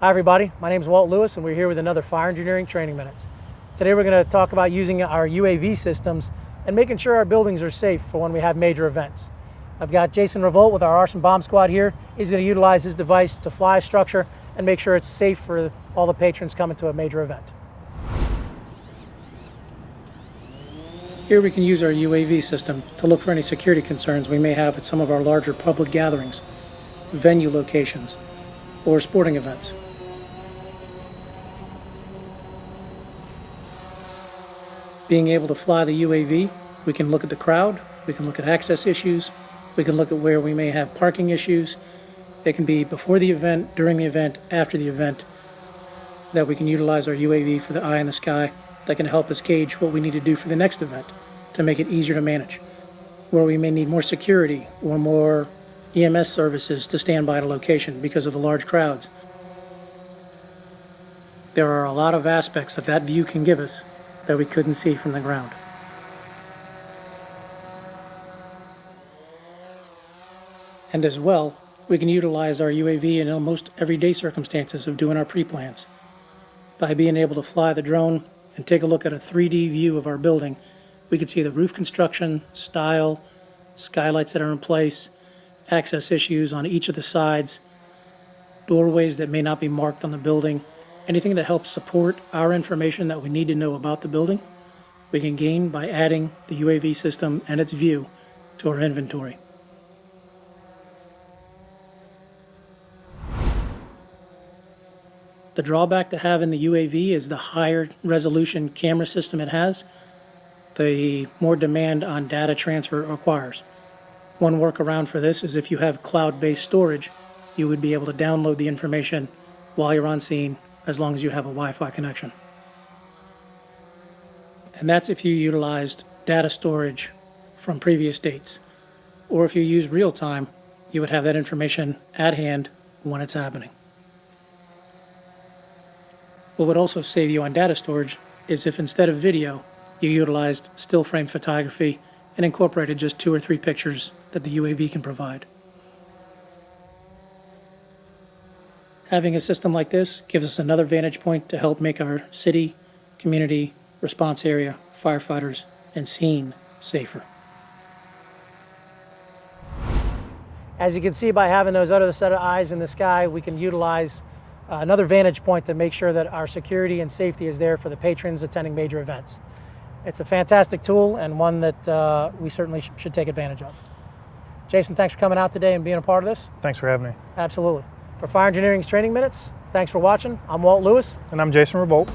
Hi everybody, my name is Walt Lewis and we're here with another Fire Engineering Training Minutes. Today we're going to talk about using our UAV systems and making sure our buildings are safe for when we have major events. I've got Jason Revoldt with our Arson Bomb Squad here. He's going to utilize his device to fly a structure and make sure it's safe for all the patrons coming to a major event. Here we can use our UAV system to look for any security concerns we may have at some of our larger public gatherings, venue locations, or sporting events. Being able to fly the UAV, we can look at the crowd, we can look at access issues, we can look at where we may have parking issues. It can be before the event, during the event, after the event, that we can utilize our UAV for the eye in the sky that can help us gauge what we need to do for the next event to make it easier to manage. Where we may need more security or more EMS services to stand by at a location because of the large crowds. There are a lot of aspects that that view can give us that we couldn't see from the ground. And as well, we can utilize our UAV in almost everyday circumstances of doing our pre-plans. By being able to fly the drone and take a look at a 3D view of our building, we can see the roof construction, style, skylights that are in place, access issues on each of the sides, doorways that may not be marked on the building, anything that helps support our information that we need to know about the building, we can gain by adding the UAV system and its view to our inventory. The drawback to having the UAV is the higher resolution camera system it has, the more demand on data transfer it requires. One workaround for this is if you have cloud-based storage, you would be able to download the information while you're on scene as long as you have a Wi-Fi connection. And that's if you utilized data storage from previous dates. Or if you use real time, you would have that information at hand when it's happening. What would also save you on data storage is if instead of video, you utilized still frame photography and incorporated just 2 or 3 pictures that the UAV can provide. Having a system like this gives us another vantage point to help make our city, community, response area, firefighters, and scene safer. As you can see, by having those other set of eyes in the sky, we can utilize another vantage point to make sure that our security and safety is there for the patrons attending major events. It's a fantastic tool and one that we certainly should take advantage of. Jason, thanks for coming out today and being a part of this. Thanks for having me. Absolutely. For Fire Engineering's Training Minutes, thanks for watching. I'm Walt Lewis. And I'm Jason Revoldt.